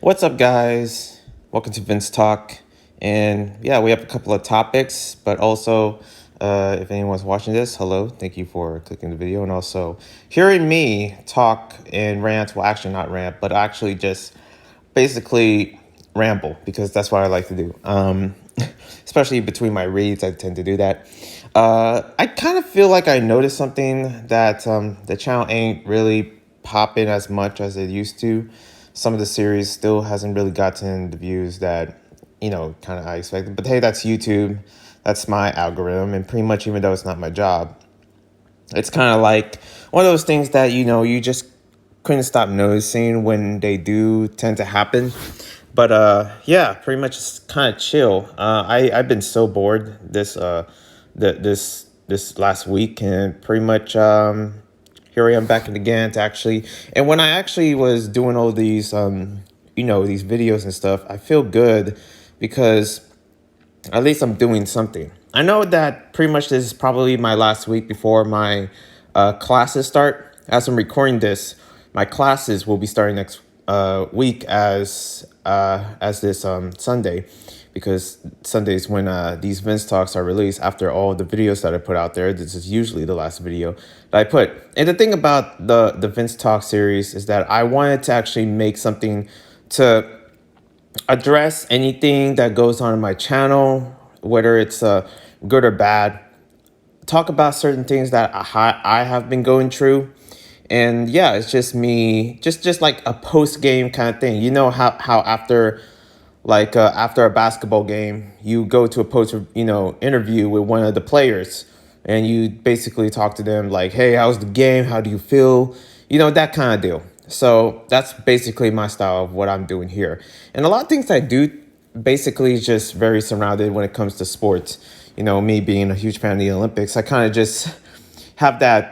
What's up, guys? Welcome to Vince Talk. And yeah, we have a couple of topics, but also, if anyone's watching this, hello, thank you for clicking the video. And also, hearing me talk and rant, well, actually, not rant, but actually just basically ramble, because that's what I like to do. Especially between my reads, I tend to do that. I kind of feel like I noticed something that the channel ain't really popping as much as it used to. Some of the series still hasn't really gotten the views that, kind of I expected. But hey, that's YouTube. That's my algorithm. And pretty much, even though it's not my job, it's kind of like one of those things that, you just couldn't stop noticing when they do tend to happen. But yeah, pretty much it's kind of chill. I've been so bored this last week, and pretty much here I am back again to actually. And when I actually was doing all these these videos and stuff, I feel good because at least I'm doing something. I know that pretty much this is probably my last week before my classes start. As I'm recording this, my classes will be starting next week as this Sunday, because Sundays when these Vince Talks are released after all the videos that I put out there. This is usually the last video that I put. And the thing about the Vince Talk series is that I wanted to actually make something to address anything that goes on in my channel, whether it's good or bad. Talk about certain things that I have been going through. And yeah, it's just me, just like a post game kind of thing. You know how after after a basketball game, you go to a post interview with one of the players, and you basically talk to them like, "Hey, how's the game? How do you feel?" That kind of deal. So that's basically my style of what I'm doing here. And a lot of things I do basically is just very surrounded when it comes to sports. Me being a huge fan of the Olympics, I kind of just have that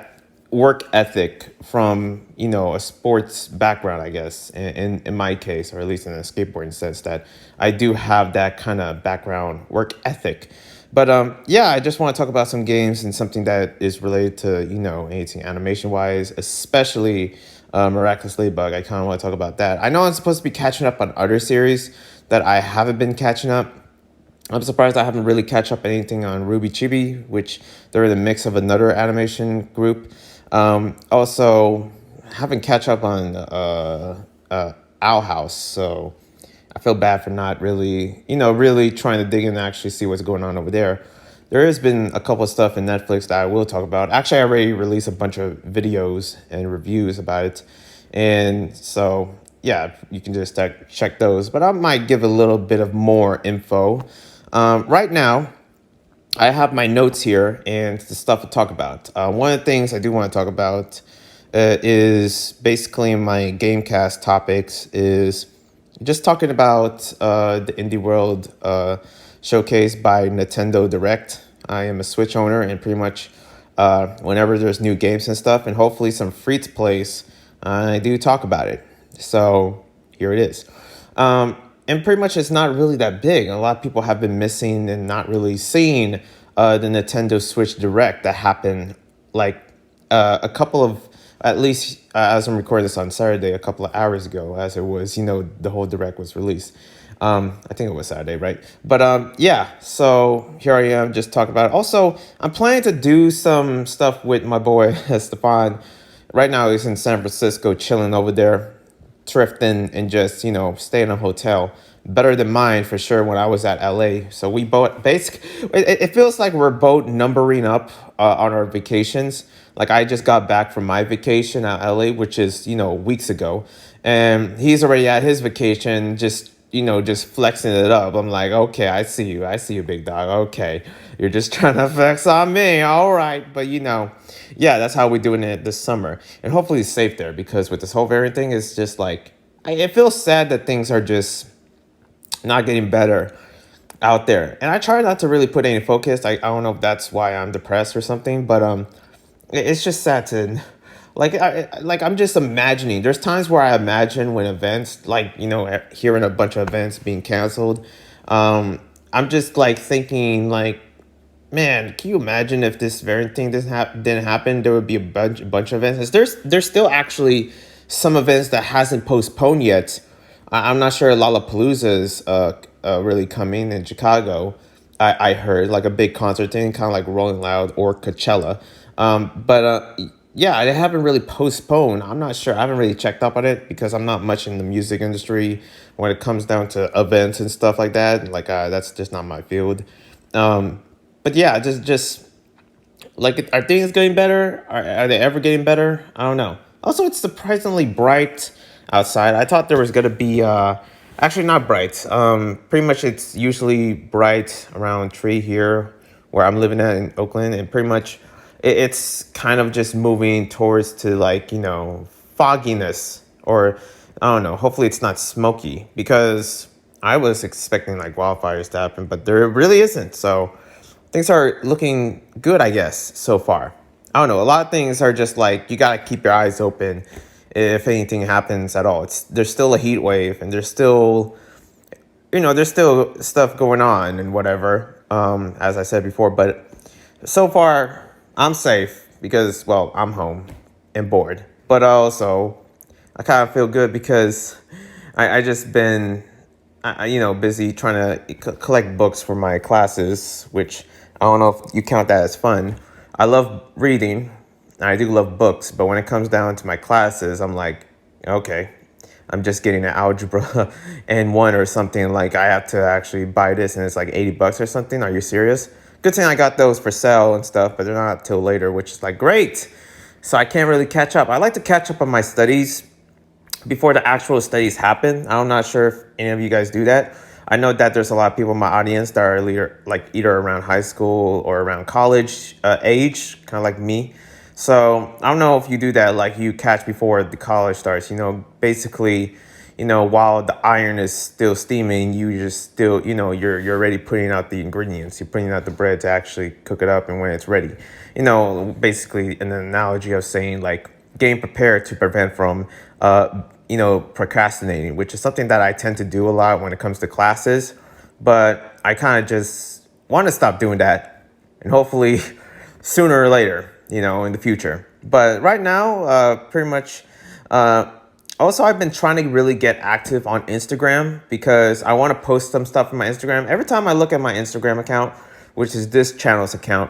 work ethic from a sports background, I guess, in my case, or at least in a skateboarding sense, that I do have that kind of background work ethic. But yeah, I just want to talk about some games and something that is related to anything animation wise, especially Miraculous Ladybug. I kind of want to talk about that. I know I'm supposed to be catching up on other series that I haven't been catching up. I'm surprised I haven't really catch up anything on Ruby Chibi, which they're the mix of another animation group. Also, haven't catch up on Owl House, so I feel bad for not really, really trying to dig in and actually see what's going on over there. There has been a couple of stuff in Netflix that I will talk about. Actually, I already released a bunch of videos and reviews about it, and so yeah, you can just check those. But I might give a little bit of more info. Right now, I have my notes here and the stuff to talk about. One of the things I do want to talk about is basically in my Gamecast topics is just talking about the Indie World showcase by Nintendo Direct. I am a Switch owner, and pretty much whenever there's new games and stuff, and hopefully some free to plays, I do talk about it. So here it is. And pretty much it's not really that big. A lot of people have been missing and not really seeing the Nintendo Switch Direct that happened like a couple of, at least as I'm recording this on Saturday, a couple of hours ago, as it was, the whole Direct was released. I think it was Saturday, right? But yeah, so here I am just talking about it. Also, I'm planning to do some stuff with my boy, Stefan. Right now he's in San Francisco chilling over there, thrifting and just stay in a hotel. Better than mine for sure when I was at LA. So we both basically, it feels like we're both numbering up on our vacations. Like I just got back from my vacation at LA, which is weeks ago, and he's already at his vacation, just flexing it up. I'm like, okay, I see you, big dog. Okay, you're just trying to flex on me, all right? But yeah, that's how we're doing it this summer, and hopefully it's safe there, because with this whole variant thing, it's just like it feels sad that things are just not getting better out there. And I try not to really put any focus. I don't know if that's why I'm depressed or something, but it's just sad to I'm just imagining. There's times where I imagine when events hearing a bunch of events being canceled. I'm just thinking man, can you imagine if this variant thing didn't happen? There would be a bunch of events. There's still actually some events that hasn't postponed yet. I'm not sure Lollapalooza's really coming in Chicago. I heard like a big concert thing, kind of like Rolling Loud or Coachella. But yeah, they haven't really postponed. I'm not sure. I haven't really checked up on it because I'm not much in the music industry when it comes down to events and stuff like that. Like that's just not my field. But yeah, just like, are things getting better? Are they ever getting better? I don't know. Also, it's surprisingly bright outside. I thought there was gonna be actually not bright. Pretty much it's usually bright around 3 here where I'm living at in Oakland, and pretty much it's kind of just moving towards to like, fogginess, or I don't know. Hopefully it's not smoky because I was expecting like wildfires to happen, but there really isn't. So things are looking good, I guess, so far. I don't know. A lot of things are just like you gotta keep your eyes open if anything happens at all. There's still a heat wave, and there's still stuff going on and whatever. As I said before, but so far I'm safe because, well, I'm home and bored. But also I kind of feel good because I just been busy trying to collect books for my classes, which I don't know if you count that as fun. I love reading. I do love books, but when it comes down to my classes, I'm like, okay, I'm just getting an algebra and one or something. Like I have to actually buy this, and it's like $80 or something. Are you serious? Good thing I got those for sale and stuff, but they're not till later, which is like great. So I can't really catch up. I like to catch up on my studies before the actual studies happen. I'm not sure if any of you guys do that. I know that there's a lot of people in my audience that are either around high school or around college age, kind of like me. So I don't know if you do that, like you catch before the college starts. Basically, while the iron is still steaming, you just still, you're already putting out the ingredients. You're putting out the bread to actually cook it up, and when it's ready, basically an analogy of saying like getting prepared to prevent from procrastinating, which is something that I tend to do a lot when it comes to classes. But I kind of just want to stop doing that, and hopefully sooner or later, in the future. But right now, pretty much. Also, I've been trying to really get active on Instagram because I want to post some stuff on my Instagram. Every time I look at my Instagram account, which is this channel's account,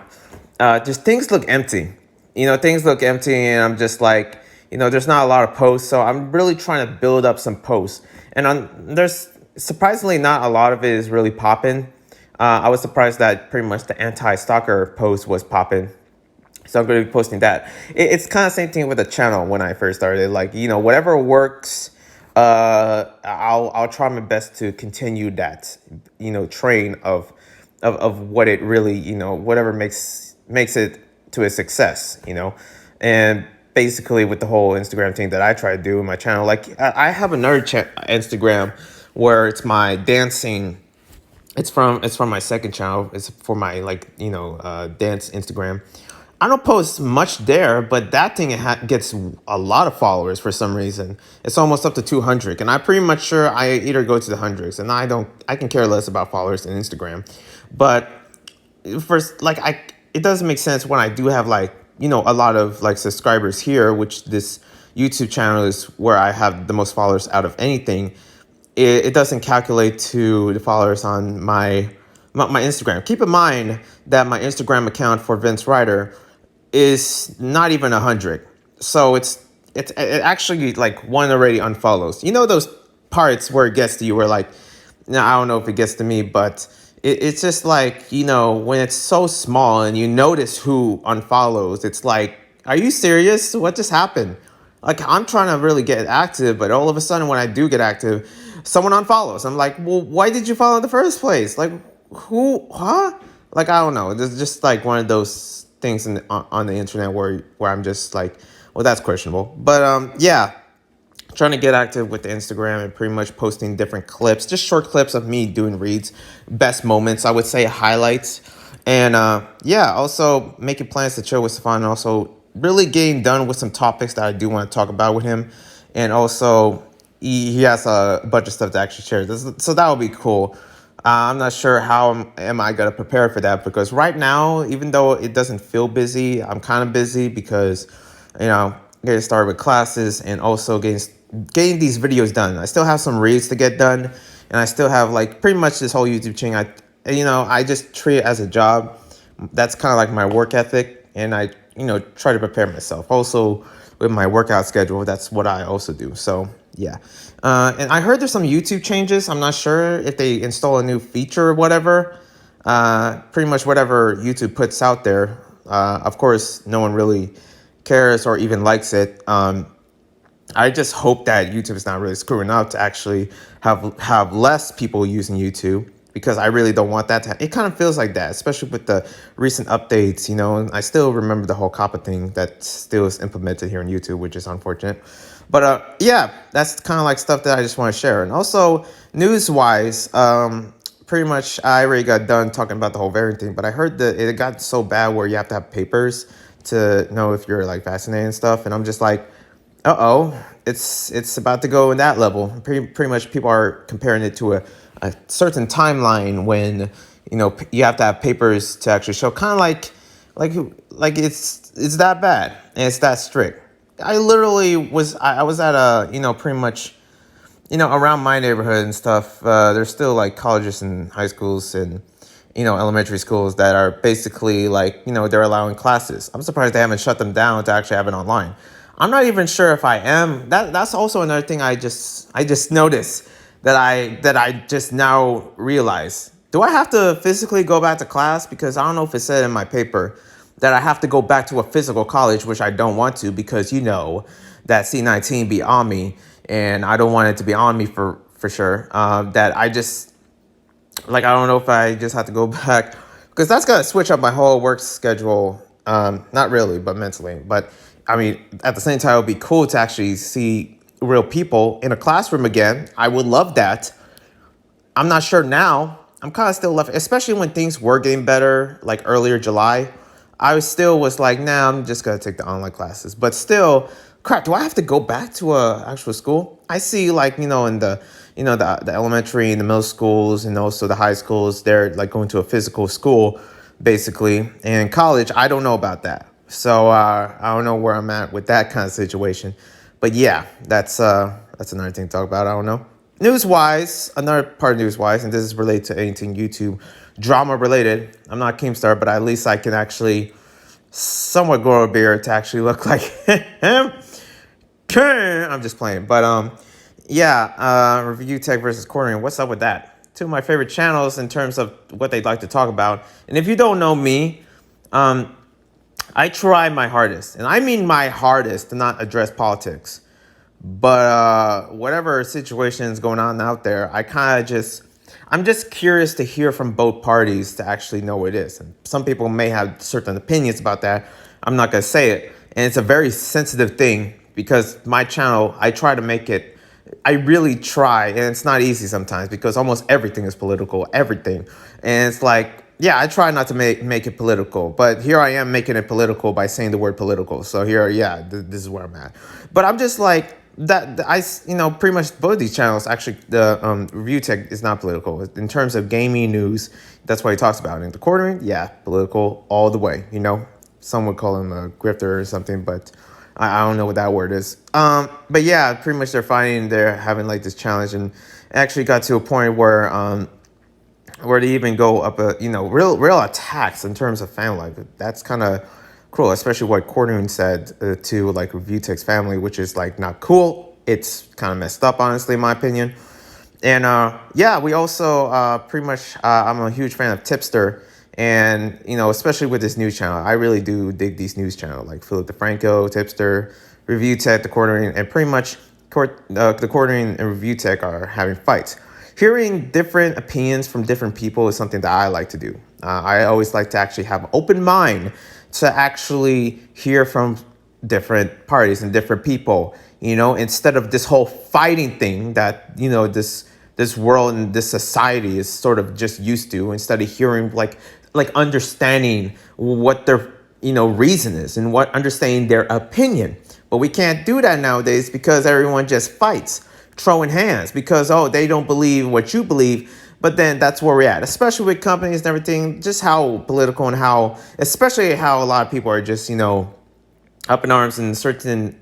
just things look empty. Things look empty, and I'm just like, there's not a lot of posts. So I'm really trying to build up some posts. And there's surprisingly not a lot of it is really popping. I was surprised that pretty much the anti-stalker post was popping. So I'm going to be posting that. It's kind of same thing with the channel when I first started. Like, whatever works, I'll try my best to continue that, train of what it really, whatever makes it to a success, and basically with the whole Instagram thing that I try to do in my channel, like I have another Instagram where it's my dancing. It's from my second channel. It's for my dance Instagram. I don't post much there, but that thing gets a lot of followers for some reason. It's almost up to 200, and I'm pretty much sure I either go to the hundreds, and I can care less about followers in Instagram. But first, it doesn't make sense when I do have a lot of subscribers here, which this YouTube channel is where I have the most followers out of anything. It doesn't calculate to the followers on my Instagram. Keep in mind that my Instagram account for Vince Ryder is not even 100. So it actually like one already unfollows. Those parts where it gets to you where like, now I don't know if it gets to me, but it's just like, when it's so small and you notice who unfollows, it's like, are you serious? What just happened? Like, I'm trying to really get active, but all of a sudden when I do get active, someone unfollows. I'm like, well, why did you follow in the first place? Like, who, huh? Like, I don't know. It's just like one of those things on the internet where I'm just like, well, that's questionable. But yeah, trying to get active with the Instagram and pretty much posting different clips, just short clips of me doing reads, best moments, I would say, highlights. And yeah, also making plans to chill with Stefan, and also really getting done with some topics that I do want to talk about with him. And also he has a bunch of stuff to actually share. So that would be cool. I'm not sure how am I going to prepare for that, because right now, even though it doesn't feel busy, I'm kind of busy because, getting started with classes and also getting getting these videos done. I still have some reads to get done, and I still have like pretty much this whole YouTube channel. I just treat it as a job. That's kind of like my work ethic, and I try to prepare myself. Also with my workout schedule, that's what I also do. So yeah, and I heard there's some YouTube changes. I'm not sure if they install a new feature or whatever. Pretty much whatever YouTube puts out there. Of course, no one really cares or even likes it. I just hope that YouTube is not really screwing up to actually have less people using YouTube, because I really don't want that to. It kind of feels like that, especially with the recent updates. And I still remember the whole COPPA thing that still is implemented here on YouTube, which is unfortunate. But yeah, that's kind of like stuff that I just want to share. And also news wise, pretty much I already got done talking about the whole variant thing, but I heard that it got so bad where you have to have papers to know if you're like vaccinated and stuff. And I'm just like, it's about to go in that level. Pretty much people are comparing it to a certain timeline when you have to have papers to actually show, kind of like it's that bad and it's that strict. I literally I was at a pretty much around my neighborhood and stuff. There's still like colleges and high schools and elementary schools that are basically like they're allowing classes. I'm surprised they haven't shut them down to actually have it online. I'm not even sure if I am. That's also another thing I just noticed that I just now realize. Do I have to physically go back to class? Because I don't know if it said in my paper that I have to go back to a physical college, which I don't want to, because that C-19 be on me, and I don't want it to be on me for sure. That I just like, I don't know if I just have to go back, because that's gonna switch up my whole work schedule. Not really, but mentally. But I mean, at the same time, it would be cool to actually see real people in a classroom again. I would love that. I'm not sure now. I'm kind of still left, especially when things were getting better, like earlier July. I was like, nah, I'm just gonna take the online classes. But still, crap, do I have to go back to a actual school? I see, like, in the the elementary and the middle schools and also the high schools, they're like going to a physical school basically. And college, I don't know about that. So I don't know where I'm at with that kind of situation. But yeah, that's another thing to talk about. I don't know. News-wise, another part of news-wise, and this is related to anything YouTube drama related. I'm not Keemstar, but at least I can actually somewhat grow a beard to actually look like him. I'm just playing. But yeah, Review Tech versus Cornering. What's up with that? Two of my favorite channels in terms of what they'd like to talk about. And if you don't know me, I try my hardest, and I mean my hardest, to not address politics. But whatever situation is going on out there, I'm just curious to hear from both parties to actually know what it is. And some people may have certain opinions about that. I'm not going to say it. And it's a very sensitive thing, because my channel, I try to make it, I really try, and it's not easy sometimes because almost everything is political, everything. And it's like, yeah, I try not to make it political, but here I am making it political by saying the word political. So here, yeah, this is where I'm at. But I'm just like, pretty much both of these channels, actually, the Review Tech is not political. In terms of gaming news, that's what he talks about. In the Cornering, yeah, political all the way. Some would call him a grifter or something, but I don't know what that word is. But yeah, pretty much they're having like this challenge, and it actually got to a point where they even go up real attacks in terms of family life. That's kind of cruel, especially what Cornering said to like Review Tech's family, which is like not cool. It's kind of messed up, honestly, in my opinion. And yeah, we also pretty much, I'm a huge fan of Tipster. And, especially with this news channel, I really do dig these news channels like Philip DeFranco, Tipster, Review Tech, the Cornering, and pretty much the Cornering and Review Tech are having fights. Hearing different opinions from different people is something that I like to do. I always like to actually have an open mind to actually hear from different parties and different people, instead of this whole fighting thing that, this world and this society is sort of just used to, instead of hearing like understanding what their, reason is, and understanding their opinion. But we can't do that nowadays because everyone just fights, throwing hands, because, they don't believe what you believe. But then that's where we're at, especially with companies and everything, just how political and especially how a lot of people are just, up in arms in certain,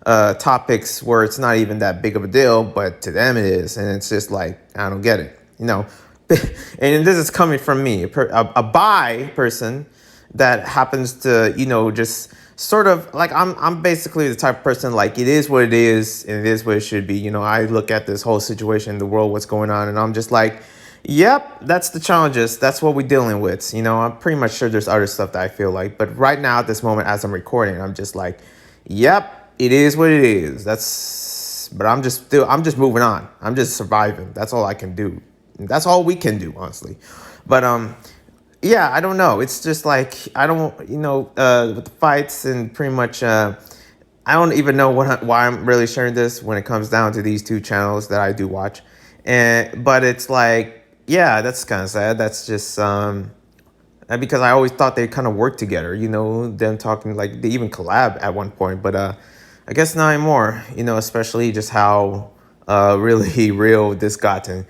topics where it's not even that big of a deal, but to them it is, and it's just like I don't get it, and this is coming from me, a bi person that happens to, just sort of like I'm basically the type of person like it is what it is and it is what it should be. I look at this whole situation in the world, what's going on, and I'm just like, yep, that's the challenges. That's what we're dealing with. I'm pretty much sure there's other stuff that I feel like, but right now at this moment, as I'm recording, I'm just like, yep, it is what it is. But I'm just moving on. I'm just surviving. That's all I can do. That's all we can do, honestly. But yeah, I don't know. It's just like I don't, with the fights and pretty much. I don't even know why I'm really sharing this when it comes down to these two channels that I do watch, but it's like, yeah, that's kind of sad. That's just because I always thought they kind of work together. Them talking like they even collab at one point, but I guess not anymore. Especially just how really real this gotten.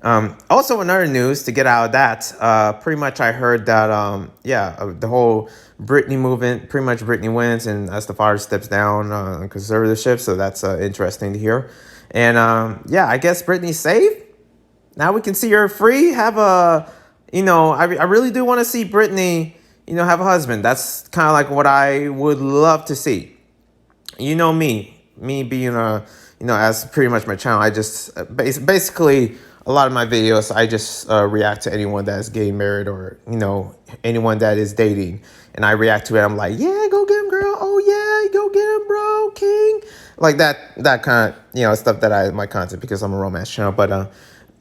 Also, another news to get out of that, pretty much I heard that, the whole Britney movement, pretty much Britney wins and as the father steps down on conservatorship. So that's interesting to hear. And I guess Britney's safe. Now we can see her free. Have I really do want to see Britney, have a husband. That's kind of like what I would love to see. Me being as pretty much my channel, I just basically a lot of my videos, I just react to anyone that's gay, married, or anyone that is dating, and I react to it. I'm like, yeah, go get him, girl. Oh yeah, go get him, bro, king. Like that kind of stuff that my content, because I'm a romance channel. But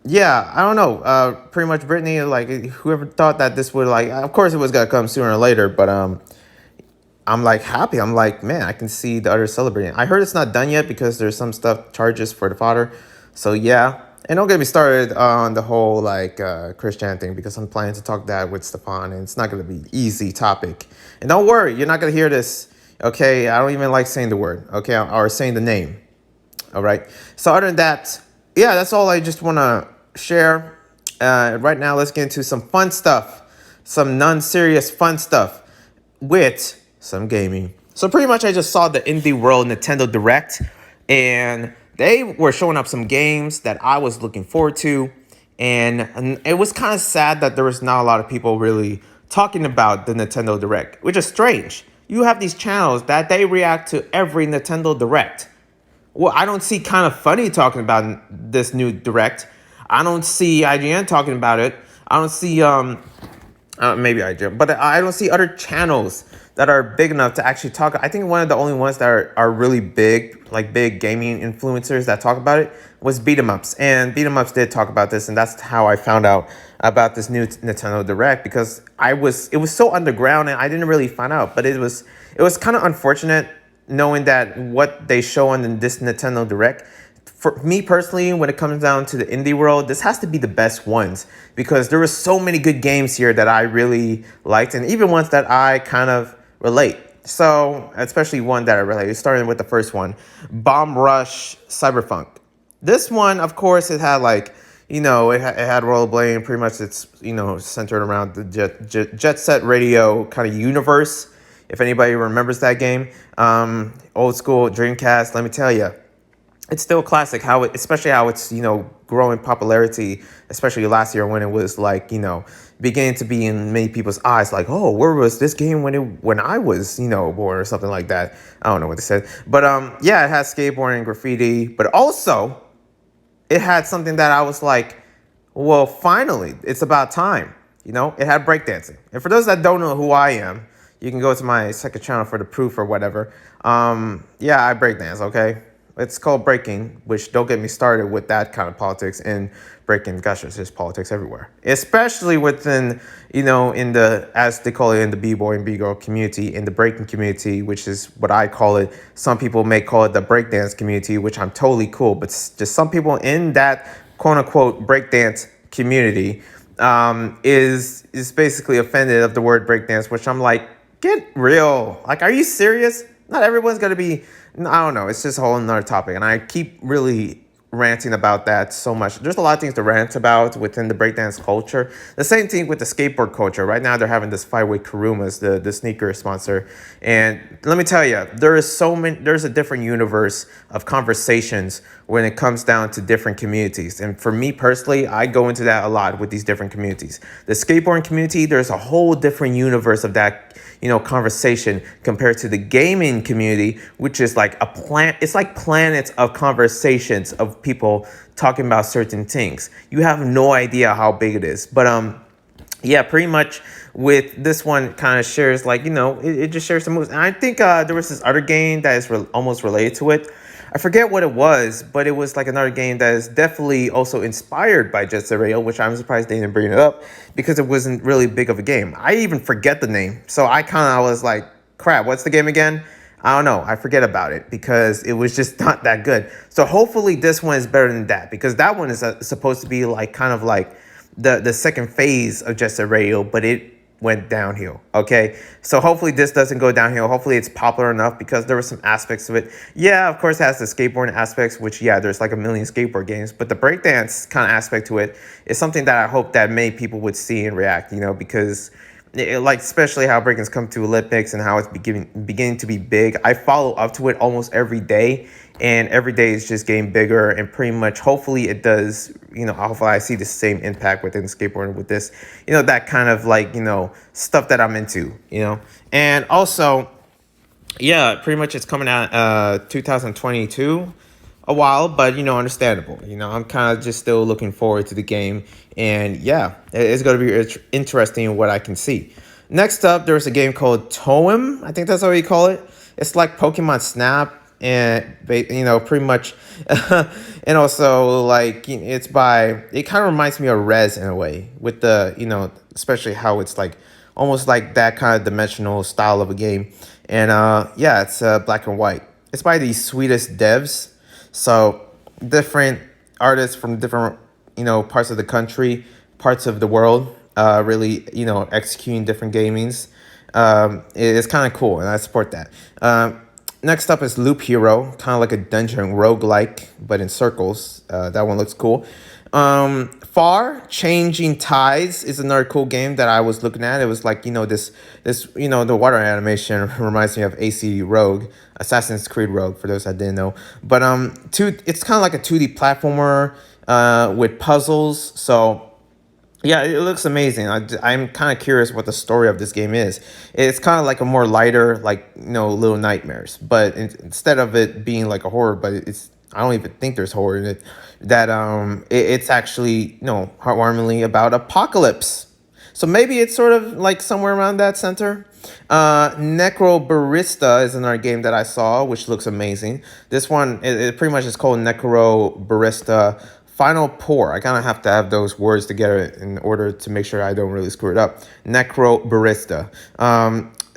yeah, I don't know. Pretty much Britney, like whoever thought that this would, like, of course it was gonna come sooner or later, but I'm like happy. I'm like, man, I can see the others celebrating. I heard it's not done yet because there's some stuff charges for the father. So yeah, and don't get me started on the whole like Christian thing, because I'm planning to talk that with Stefan, and it's not gonna be easy topic. And don't worry, you're not gonna hear this. Okay, I don't even like saying the word. Okay, or saying the name. All right. So other than that, yeah, that's all I just want to share. Right now, let's get into some fun stuff, some non-serious fun stuff with some gaming. So pretty much I just saw the Indie World Nintendo Direct, and they were showing up some games that I was looking forward to. And it was kind of sad that there was not a lot of people really talking about the Nintendo Direct, which is strange. You have these channels that they react to every Nintendo Direct. Well, I don't see Kind of Funny talking about this new Direct. I don't see IGN talking about it. I don't see maybe IGN, but I don't see other channels that are big enough to actually talk. I think one of the only ones that are really big, like big gaming influencers that talk about it, was Beat 'em Ups. And Beat 'em Ups did talk about this, and that's how I found out about this new Nintendo Direct, because it was so underground and I didn't really find out. But it was kind of unfortunate knowing that what they show on this Nintendo Direct. For me personally, when it comes down to the indie world, this has to be the best ones, because there were so many good games here that I really liked, and even ones that I kind of relate. So, especially one that I relate, starting with the first one, Bomb Rush Cyberpunk. This one, of course, it had like, it had rollerblading. Pretty much it's, centered around the Jet Set Radio kind of universe. If anybody remembers that game, old school Dreamcast, let me tell you, it's still classic. Especially how it's growing popularity, especially last year when it was like beginning to be in many people's eyes, like, oh, where was this game when I was born, or something like that. I don't know what they said, but yeah, it has skateboarding and graffiti, but also it had something that I was like, well, finally, it's about time. It had breakdancing. And for those that don't know who I am, you can go to my second channel for the proof or whatever. Yeah, I breakdance, okay? It's called breaking, which don't get me started with that kind of politics and breaking. Gosh, there's just politics everywhere. Especially within, in the, as they call it in the B-boy and B-girl community, in the breaking community, which is what I call it. Some people may call it the breakdance community, which I'm totally cool. But just some people in that quote-unquote breakdance community is basically offended of the word breakdance, which I'm like, get real. Like, are you serious? Not everyone's going to be, I don't know. It's just a whole nother topic. And I keep really ranting about that so much. There's a lot of things to rant about within the breakdance culture. The same thing with the skateboard culture. Right now, they're having this fight with Karumas, the sneaker sponsor. And let me tell you, there's a different universe of conversations when it comes down to different communities. And for me personally, I go into that a lot with these different communities. The skateboarding community, there's a whole different universe of that, conversation compared to the gaming community, which is like it's like planets of conversations of people talking about certain things. You have no idea how big it is. But yeah, pretty much with this one kind of shares like, it just shares some moves. And I think there was this other game that is almost related to it. I forget what it was, but it was like another game that is definitely also inspired by Jet Set Radio, which I'm surprised they didn't bring it up because it wasn't really big of a game. I even forget the name. So I kind of was like, crap, what's the game again? I don't know. I forget about it because it was just not that good. So hopefully this one is better than that, because that one is supposed to be like kind of like the second phase of Jet Set Radio, but it went downhill. Okay, so hopefully this doesn't go downhill. Hopefully it's popular enough, because there were some aspects of it. Yeah, of course it has the skateboarding aspects, which there's like a million skateboard games, but the breakdance kind of aspect to it is something that I hope that many people would see and react, because like especially how breakdance come to Olympics and how it's beginning to be big. I follow up to it almost every day, and every day is just getting bigger, and pretty much hopefully it does, hopefully I see the same impact within skateboarding with this, that kind of like, stuff that I'm into, and also, yeah, pretty much it's coming out 2022, a while, but understandable. I'm kind of just still looking forward to the game, and yeah, it's going to be interesting what I can see. Next up, there's a game called Toem. I think that's how you call it. It's like Pokemon Snap, and pretty much, and also like it kind of reminds me of Rez in a way, with the especially how it's like almost like that kind of dimensional style of a game, and yeah, it's black and white. It's by the sweetest devs. So different artists from different, parts of the country, parts of the world, really, executing different gamings. It's kind of cool, and I support that. Next up is Loop Hero, kind of like a dungeon roguelike, but in circles. That one looks cool. Far Changing Tides is another cool game that I was looking at. It was like, this the water animation reminds me of AC Rogue, Assassin's Creed Rogue, for those that didn't know. But it's kind of like a 2D platformer with puzzles. So yeah, it looks amazing. I'm kind of curious what the story of this game is. It's kind of like a more lighter, like, Little Nightmares. But instead of it being like a horror, but I don't even think there's horror in it. That it's actually, heartwarmingly about apocalypse. So maybe it's sort of like somewhere around that center. Necro Barista is another game that I saw, which looks amazing. This one, it pretty much is called Necro Barista Final Pour. I kind of have to have those words together in order to make sure I don't really screw it up. Necro Barista.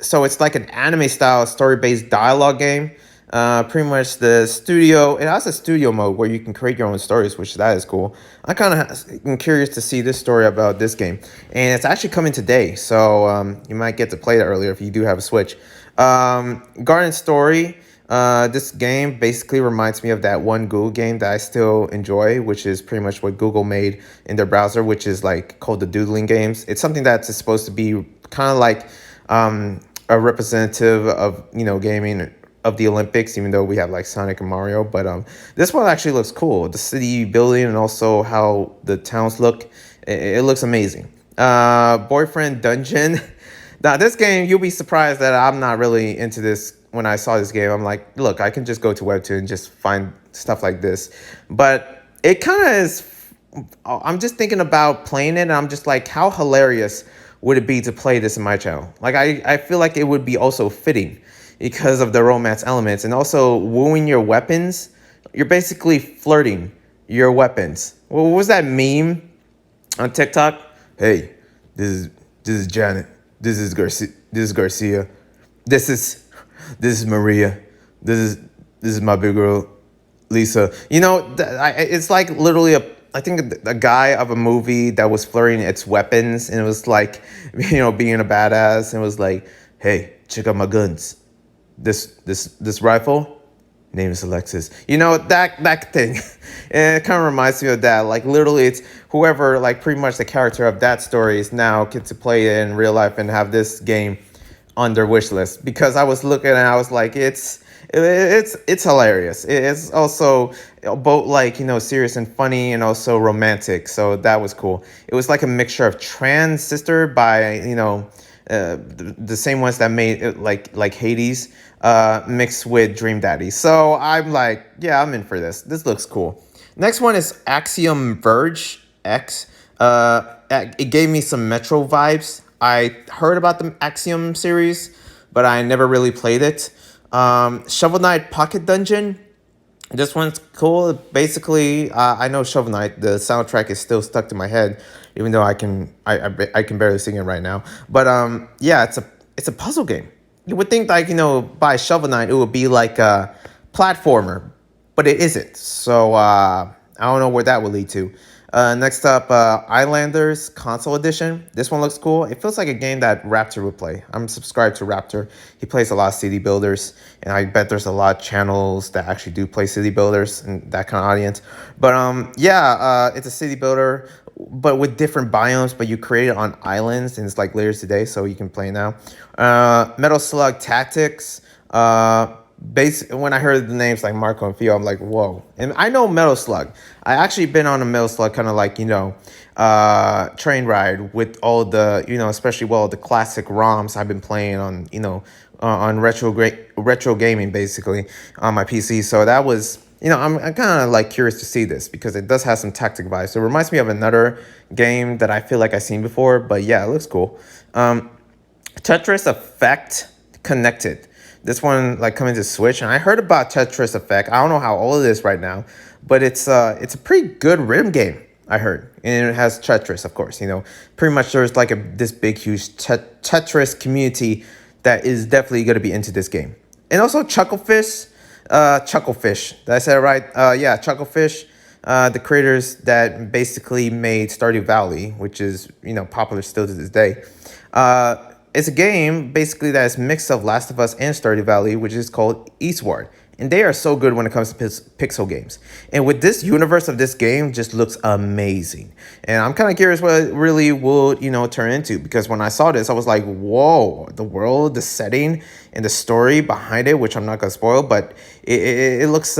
So it's like an anime style story-based dialogue game. Pretty much the studio, it has a studio mode where you can create your own stories, which that is cool. I kind of am curious to see this story about this game, and it's actually coming today, so you might get to play that earlier if you do have a Switch. Garden Story, this game basically reminds me of that one Google game that I still enjoy, which is pretty much what Google made in their browser, which is like called the Doodling Games. It's something that's supposed to be kind of like a representative of gaming of the Olympics, even though we have like Sonic and Mario. But this one actually looks cool. The city building and also how the towns look, it looks amazing. Boyfriend Dungeon. Now this game, you'll be surprised that I'm not really into this. When I saw this game, I'm like, look, I can just go to Webtoon and just find stuff like this. But it kind of is, I'm just thinking about playing it, and I'm just like, how hilarious would it be to play this in my channel? Like, I feel like it would be also fitting because of the romance elements, and also wooing your weapons. You're basically flirting your weapons. What was that meme on TikTok? Hey, this is Janet. This is Garcia. This is Maria. This is my big girl, Lisa. It's like literally I think a guy of a movie that was flirting its weapons, and it was like, being a badass, and it was like, hey, check out my guns. This rifle, name is Alexis. You know, that thing. It kind of reminds me of that. Like literally, it's whoever, like pretty much the character of that story is now get to play it in real life and have this game on their wish list. Because I was looking and I was like, it's hilarious. It's also both like serious and funny and also romantic. So that was cool. It was like a mixture of Transistor by the same ones that made it, like Hades, mixed with Dream Daddy. So I'm like, yeah, I'm in for this. This looks cool. Next one is Axiom Verge X. It gave me some Metro vibes. I heard about the Axiom series, but I never really played it. Shovel Knight Pocket Dungeon. This one's cool. Basically, I know Shovel Knight. The soundtrack is still stuck to my head, even though I can barely sing it right now. But yeah, it's a puzzle game. You would think like by Shovel Knight it would be like a platformer, but it isn't. So I don't know where that would lead to. Next up, Islanders Console Edition. This one looks cool. It feels like a game that Raptor would play. I'm subscribed to Raptor. He plays a lot of city builders, and I bet there's a lot of channels that actually do play city builders and that kind of audience. But yeah, it's a city builder, but with different biomes. But you create it on islands, and it's like layers today, so you can play now. Metal Slug Tactics. When I heard the names like Marco and Theo, I'm like, whoa. And I know Metal Slug. I actually been on a Metal Slug kind of like, train ride with all the, especially the classic ROMs I've been playing on, on retro gaming basically on my PC. So that was, I'm kind of like curious to see this because it does have some tactic vibes. So it reminds me of another game that I feel like I've seen before, but yeah, it looks cool. Tetris Effect Connected. This one like coming to Switch, and I heard about Tetris Effect. I don't know how old it is right now, but it's a pretty good rhythm game. I heard, and it has Tetris, of course. Pretty much there's like this big huge Tetris community that is definitely going to be into this game. And also Chucklefish, Did I say it right? Yeah, Chucklefish. The creators that basically made Stardew Valley, which is popular still to this day. It's a game basically that is mix of Last of Us and Stardew Valley, which is called Eastward. And they are so good when it comes to pixel games. And with this universe of this game, just looks amazing. And I'm kind of curious what it really will, turn into. Because when I saw this, I was like, whoa, the world, the setting, and the story behind it, which I'm not going to spoil, but it looks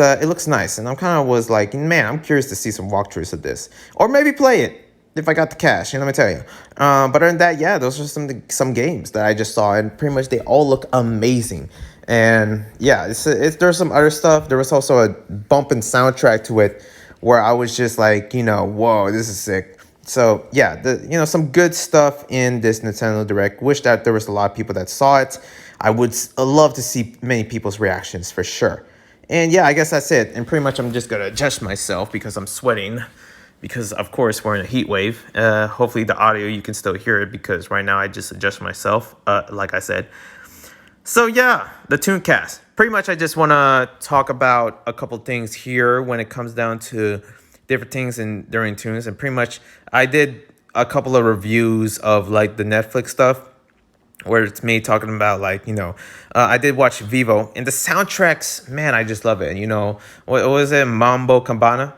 nice. And I'm kind of was like, man, I'm curious to see some walkthroughs of this. Or maybe play it if I got the cash, let me tell you. But other than that, yeah, those are some games that I just saw, and pretty much they all look amazing. And yeah, there's some other stuff. There was also a bumping soundtrack to it where I was just like, whoa, this is sick. So yeah, some good stuff in this Nintendo Direct. Wish that there was a lot of people that saw it. I would love to see many people's reactions for sure. And yeah, I guess that's it. And pretty much I'm just gonna adjust myself because I'm sweating. Because, of course, we're in a heat wave. Hopefully the audio, you can still hear it because right now I just adjust myself, like I said. So, yeah, the Tooncast. Pretty much I just want to talk about a couple things here when it comes down to different things during tunes. And pretty much I did a couple of reviews of, like, the Netflix stuff where it's me talking about like, I did watch Vivo and the soundtracks, man, I just love it. What was it? Mambo Cabana.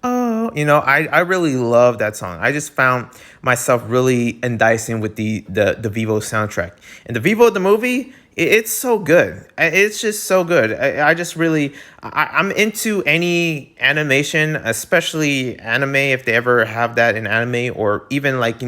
Oh, I really love that song. I just found myself really enticing with the Vivo soundtrack. And the Vivo, the movie, it's so good. It's just so good. I just really, I'm into any animation, especially anime, if they ever have that in anime, or even like,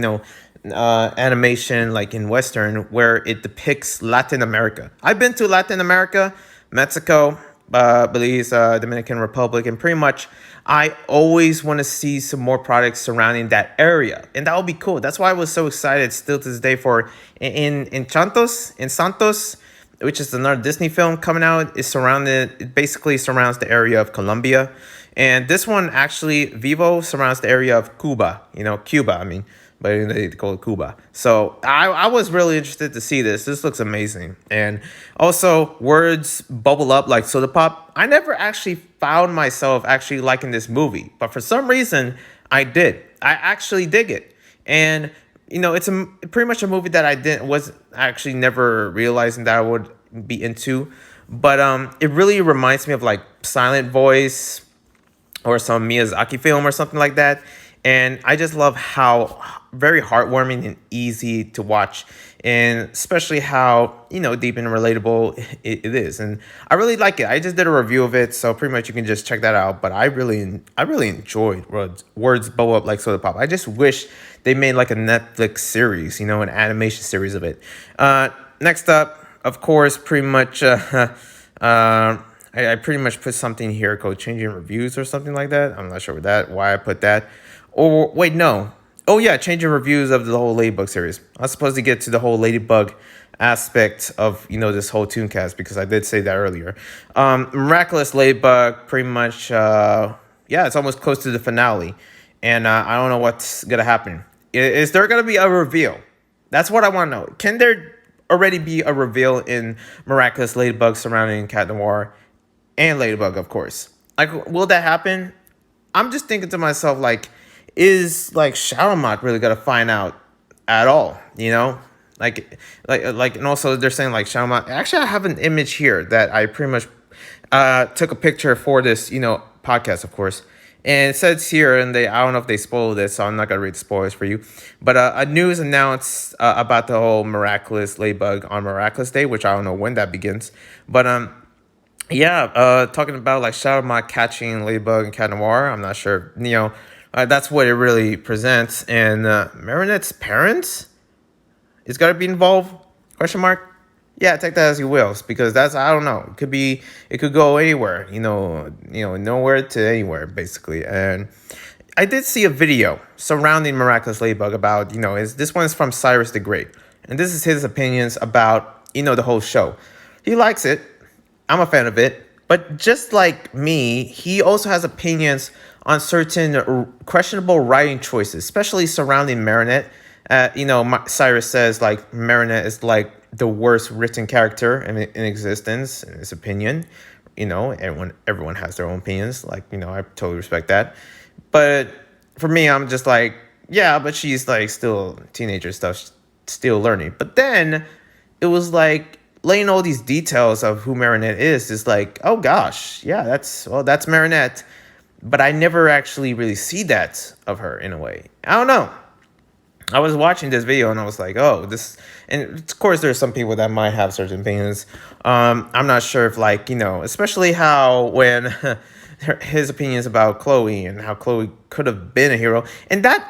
animation like in Western where it depicts Latin America. I've been to Latin America, Mexico, Belize, Dominican Republic, and pretty much I always want to see some more products surrounding that area, and that would be cool. That's why I was so excited still to this day for in Santos, which is another Disney film coming out. It basically surrounds the area of Colombia, and this one actually Vivo surrounds the area of Cuba. Cuba. I mean. But they call it Cuba. So I was really interested to see this. This looks amazing. And also, words bubble up like soda pop. I never actually found myself actually liking this movie. But for some reason, I did. I actually dig it. And, it's pretty much a movie that I was actually never realizing that I would be into. But it really reminds me of like Silent Voice or some Miyazaki film or something like that. And I just love how very heartwarming and easy to watch, and especially how deep and relatable it is. And I really like it. I just did a review of it, so pretty much you can just check that out. But I really enjoyed Words Bow Up Like Soda Pop. I just wish they made like a Netflix series, an animation series of it. Next up, of course, pretty much. I pretty much put something here called changing reviews or something like that. I'm not sure why I put that. Or wait, no. Oh yeah, changing reviews of the whole Ladybug series. I was supposed to get to the whole Ladybug aspect of this whole Tooncast because I did say that earlier. Miraculous Ladybug, pretty much. Yeah, it's almost close to the finale, and I don't know what's gonna happen. Is there gonna be a reveal? That's what I want to know. Can there already be a reveal in Miraculous Ladybug surrounding Cat Noir and Ladybug, of course? Like, will that happen? I'm just thinking to myself, like, is like Shadowmock really gonna find out at all? And also they're saying like Shadowmock. Actually, I have an image here that I pretty much took a picture for this, podcast, of course. And it says here, and I don't know if they spoiled it, so I'm not gonna read the spoilers for you. But a news announced about the whole Miraculous Ladybug on Miraculous Day, which I don't know when that begins. But yeah, talking about like Shadowmock catching Ladybug and Cat Noir. I'm not sure, that's what it really presents. And Marinette's parents is gonna be involved? Question mark. Yeah, take that as you will, because I don't know. It could go anywhere, nowhere to anywhere, basically. And I did see a video surrounding Miraculous Ladybug about, this one's from Cyrus the Great. And this is his opinions about, the whole show. He likes it. I'm a fan of it. But just like me, he also has opinions on certain questionable writing choices, especially surrounding Marinette. Cyrus says like Marinette is like the worst written character in existence, in his opinion. Everyone has their own opinions. Like, I totally respect that. But for me, I'm just like, yeah, but she's like still teenager stuff, still learning. But then it was like laying all these details of who Marinette is like, oh gosh, yeah, that's Marinette. But I never actually really see that of her in a way. I don't know. I was watching this video and I was like, oh, this, and of course there's some people that might have certain opinions. I'm not sure if like, especially how when his opinions about Chloe and how Chloe could have been a hero, and that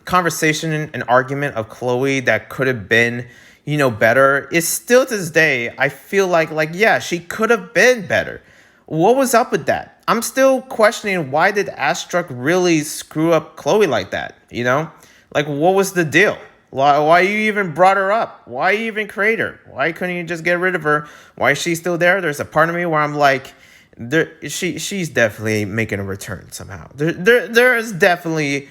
conversation and argument of Chloe that could have been, better is still to this day, I feel like, yeah, she could have been better. What was up with that? I'm still questioning, why did Astruck really screw up Chloe like that? Like, what was the deal? Why you even brought her up? Why you even create her? Why couldn't you just get rid of her? Why is she still there? There's a part of me where I'm like, she's definitely making a return somehow. There is definitely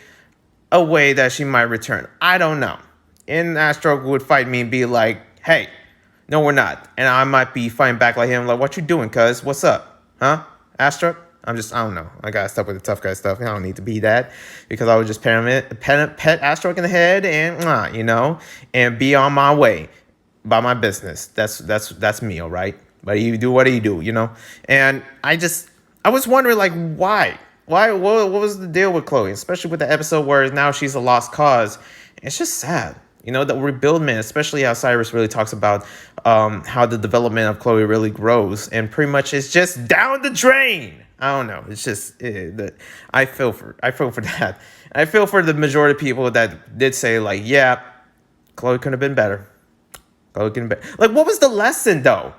a way that she might return. I don't know. And Astruck would fight me and be like, hey, no, we're not. And I might be fighting back like him, like, what you doing, cuz? What's up? Huh? Astruck? I don't know. I got stuck with the tough guy stuff. I don't need to be that, because I would just pet Astruck in the head and, and be on my way by my business. That's me, all right? But you do what you do, And I was wondering, like, why? What was the deal with Chloe? Especially with the episode where now she's a lost cause. It's just sad. The rebuildment, especially how Cyrus really talks about how the development of Chloe really grows, and pretty much it's just down the drain. I don't know. It's just I feel for that. I feel for the majority of people that did say like, yeah, Chloe could have been better. Chloe could have been. Like, what was the lesson though?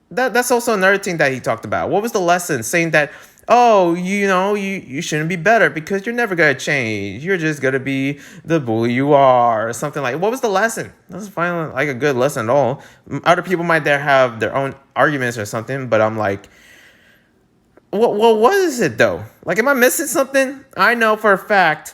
That's also another thing that he talked about. What was the lesson? Saying that, oh, you shouldn't be better because you're never gonna change. You're just gonna be the bully you are, or something like. What was the lesson? That was finally like a good lesson at all. Other people might there have their own arguments or something, but I'm like, what was it though? Like, am I missing something? I know for a fact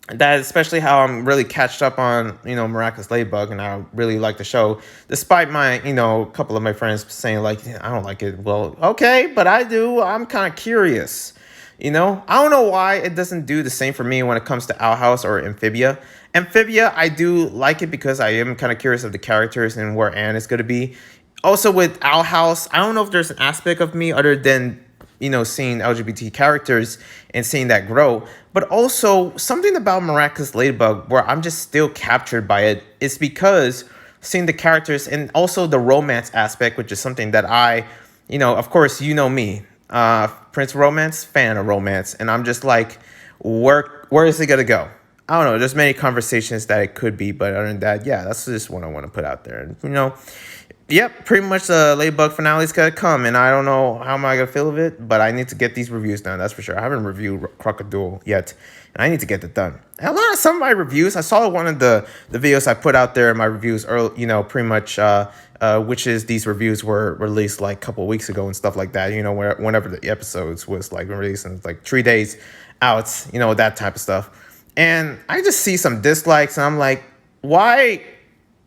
that, especially how I'm really catched up on, Miraculous Ladybug, and I really like the show, despite my, a couple of my friends saying like, I don't like it. Well, okay, but I do. I'm kind of curious, I don't know why it doesn't do the same for me when it comes to Owl House or Amphibia. Amphibia, I do like it because I am kind of curious of the characters and where Anne is going to be. Also with Owl House, I don't know if there's an aspect of me other than, seeing LGBT characters and seeing that grow, but also something about Miraculous Ladybug where I'm just still captured by it is because seeing the characters and also the romance aspect, which is something that of course, me, Prince Romance, fan of romance, and I'm just like, where is it gonna go? I don't know. There's many conversations that it could be, but other than that, yeah, that's just what I want to put out there. And yep, pretty much the Ladybug finale's gonna come, and I don't know how am I gonna feel of it, but I need to get these reviews done. That's for sure. I haven't reviewed Crocodile yet, and I need to get it done. And some of my reviews, I saw one of the videos I put out there in my reviews early, pretty much, which is these reviews were released like a couple of weeks ago and stuff like that. Whenever the episodes was like released and like 3 days out, that type of stuff. And I just see some dislikes, and I'm like, why?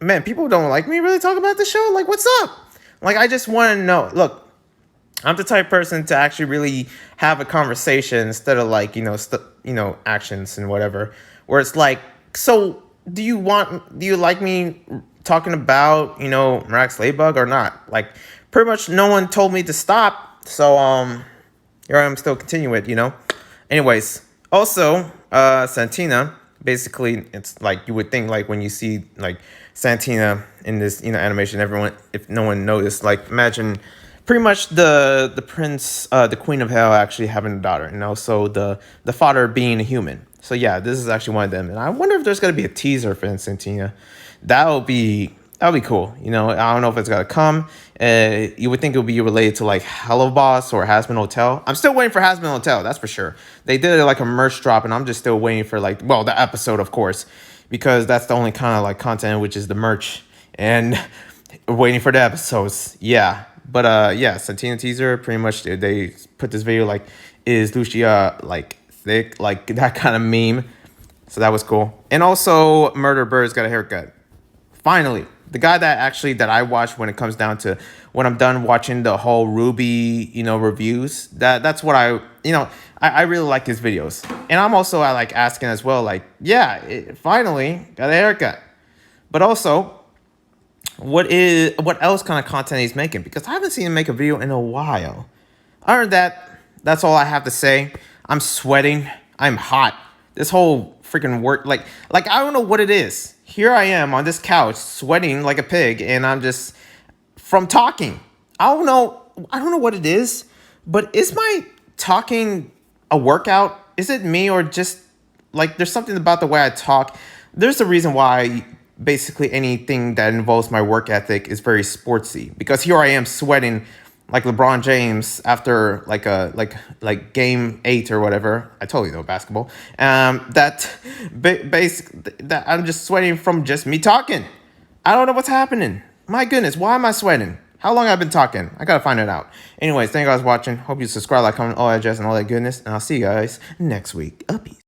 Man, people don't like me really talk about the show. Like, what's up? Like, I just want to know. Look, I'm the type of person to actually really have a conversation instead of like, actions and whatever. Where it's like, so do you like me talking about, Miraculous Ladybug or not? Like, pretty much no one told me to stop. So, here I am still continuing it. Anyways, also, Santina, basically, it's like you would think like when you see like Santina in this, animation, everyone, if no one noticed, like imagine pretty much the prince, the queen of hell actually having a daughter, and also the father being a human. So yeah, this is actually one of them, and I wonder if there's gonna be a teaser for Santina. That'll be cool. I don't know if it's gonna come. You would think it would be related to like Hello Boss or Hazbin Hotel. I'm still waiting for Hazbin Hotel, that's for sure. They did like a merch drop, and I'm just still waiting for the episode, of course, because that's the only kind of like content, which is the merch, and waiting for the episodes. Yeah, but yeah, Santina teaser. Pretty much, they put this video like, is Lucia like thick, like that kind of meme. So that was cool. And also, Murder Bird's got a haircut. Finally, the guy that I watch when it comes down to when I'm done watching the whole RWBY, reviews, that's what I really like his videos. And I like asking as well, like, yeah, finally got a haircut. But also, what else kind of content he's making? Because I haven't seen him make a video in a while. Other than that, that's all I have to say. I'm sweating. I'm hot. This whole freaking work, like I don't know what it is. Here I am on this couch sweating like a pig, and I'm just from talking. I don't know what it is, but is my talking a workout? Is it me, or just like there's something about the way I talk? There's a reason why basically anything that involves my work ethic is very sportsy, because here I am sweating like LeBron James after like game 8 or whatever. I totally know basketball. That I'm just sweating from just me talking. I don't know what's happening. My goodness, why am I sweating? How long have I been talking? I gotta find it out. Anyways, thank you guys for watching. Hope you subscribe, like, comment, all that jazz, and all that goodness. And I'll see you guys next week. Peace.